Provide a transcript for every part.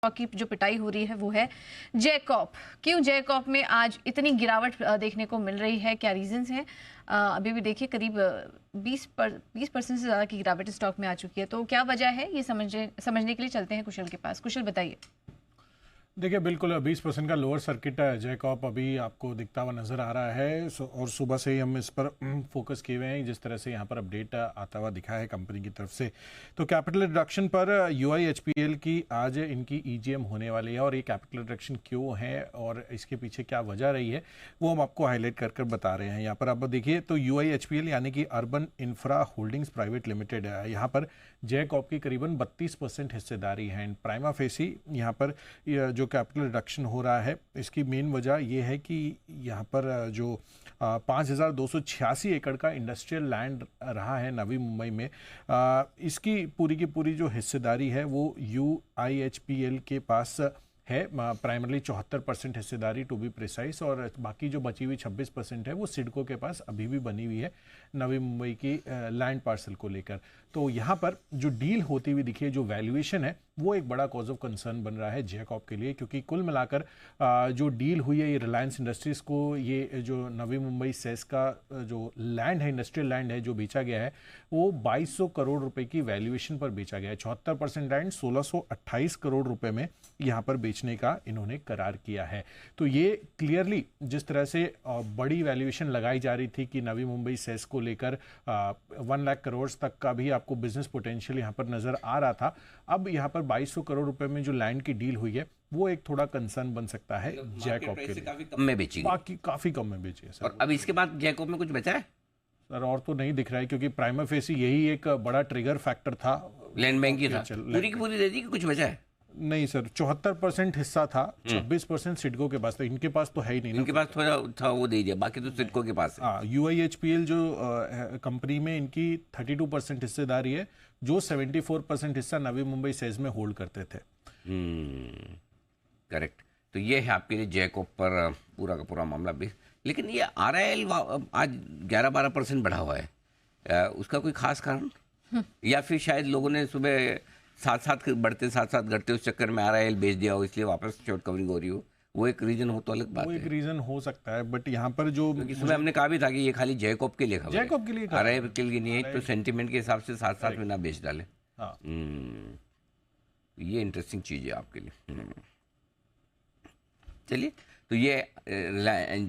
की जो पिटाई हो रही है वो है जैकॉप। क्यों जैकॉप में आज इतनी गिरावट देखने को मिल रही है, क्या रीजंस हैं? अभी भी देखिए करीब 20% से ज़्यादा की गिरावट स्टॉक में आ चुकी है। तो क्या वजह है ये समझने के लिए चलते हैं कुशल के पास। कुशल बताइए। देखिए बिल्कुल 20% का लोअर सर्किट जैकॉप अभी आपको दिखता हुआ नज़र आ रहा है। और सुबह से ही हम इस पर फोकस किए हुए हैं। जिस तरह से यहाँ पर अपडेट आता हुआ दिखा है कंपनी की तरफ से, तो कैपिटल रिडक्शन पर UIHPL की आज इनकी EGM होने वाली है। और ये कैपिटल रिडक्शन क्यों है और इसके पीछे क्या वजह रही है वो हम आपको हाईलाइट कर कर बता रहे हैं। यहाँ पर आप देखिए तो UIHPL यानी कि urban infra holdings private limited है, यहाँ पर जैकॉप की करीबन 32% हिस्सेदारी है। एंड प्राइमा फेसी यहाँ पर जो कैपिटल रिडक्शन हो रहा है इसकी मेन वजह यह है कि यहाँ पर जो 5,286 एकड़ का इंडस्ट्रियल लैंड रहा है नवी मुंबई में, इसकी पूरी की पूरी जो हिस्सेदारी है वो UIHPL के पास है। प्राइमरली 74% हिस्सेदारी टू बी प्रिसाइज, और बाकी जो बची हुई 26% है वो सिडको के पास अभी भी बनी हुई है नवी मुंबई की लैंड पार्सल को लेकर। तो यहाँ पर जो डील होती हुई दिखी है, जो वैल्यूएशन है, वो एक बड़ा कॉज ऑफ कंसर्न बन रहा है जैकॉप के लिए। क्योंकि कुल मिलाकर जो डील हुई है ये रिलायंस इंडस्ट्रीज़ को, ये जो नवी मुंबई सेस का जो लैंड है, इंडस्ट्रियल लैंड है जो बेचा गया है, वो 2200 करोड़ रुपए की वैल्यूएशन पर बेचा गया है। 74% लैंड 1628 करोड़ रुपए में यहाँ पर बेचने का इन्होंने करार किया है। तो ये क्लियरली जिस तरह से बड़ी वैल्यूएशन लगाई जा रही थी कि नवी मुंबई सेस को लेकर 1 लाख करोड़ तक का भी आपको बिजनेस पोटेंशियल यहाँ पर नजर आ रहा था, अब यहाँ पर 2200 करोड़ रुपए में जो लैंड की डील हुई है वो एक थोड़ा कंसर्न बन सकता है जैकॉप के लिए। काफी कम में बेची, बाकी काफी कम में बेची है सर। और अब इसके बाद जैकॉप में कुछ बचा है सर? और तो नहीं दिख रहा है, क्योंकि प्राइमा फेसी यही एक बड़ा ट्रिगर फैक्टर था। लैंड बैंक की था, पूरी की पूरी दे दी कि कुछ बचा है? नहीं सर, 74% हिस्सा था, 26% सिडको के पास था। इनके पास तो है ही नहीं। इनके पास थोड़ा था वो दे दिया, बाकी तो सिडको के पास है। हाँ, UIHPL जो कंपनी में इनकी 32% हिस्सेदारी है, जो 74% हिस्सा नवी मुंबई सेज में होल्ड करते थे। करेक्ट। तो ये है आपके लिए जैकॉप पर पूरा का पूरा मामला भी। लेकिन ये RIL आज 11-12% बढ़ा हुआ है, उसका कोई खास कारण? या फिर शायद लोगों ने सुबह साथ साथ घटते उस चक्कर में RIL बेच दिया हो, इसलिए वापस शॉर्ट कवरिंग हो रही हो, वो एक रीजन हो तो अलग बात है। वो एक रीजन हो सकता है, बट यहाँ पर जो सुबह हमने कहा भी था कि ये खाली जैकॉप के लिए खबर है, जैकॉप के लिए, RIL के लिए नहीं है। तो सेंटिमेंट के हिसाब से साथ साथ में ना बेच डाले। हाँ। ये इंटरेस्टिंग चीज़ है आपके लिए। चलिए, तो ये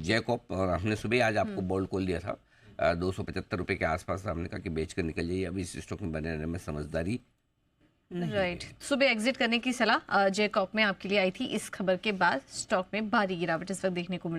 जैकॉप, और हमने सुबह आज आपको बोल्ड कॉल दिया था 275 रुपये के आसपास। हमने कहा कि बेच कर निकल जाइए, अभी इस स्टॉक में बने रहने में समझदारी। राइट। सुबह एग्जिट करने की सलाह जैकॉप में आपके लिए आई थी। इस खबर के बाद स्टॉक में भारी गिरावट इस वक्त देखने को मिल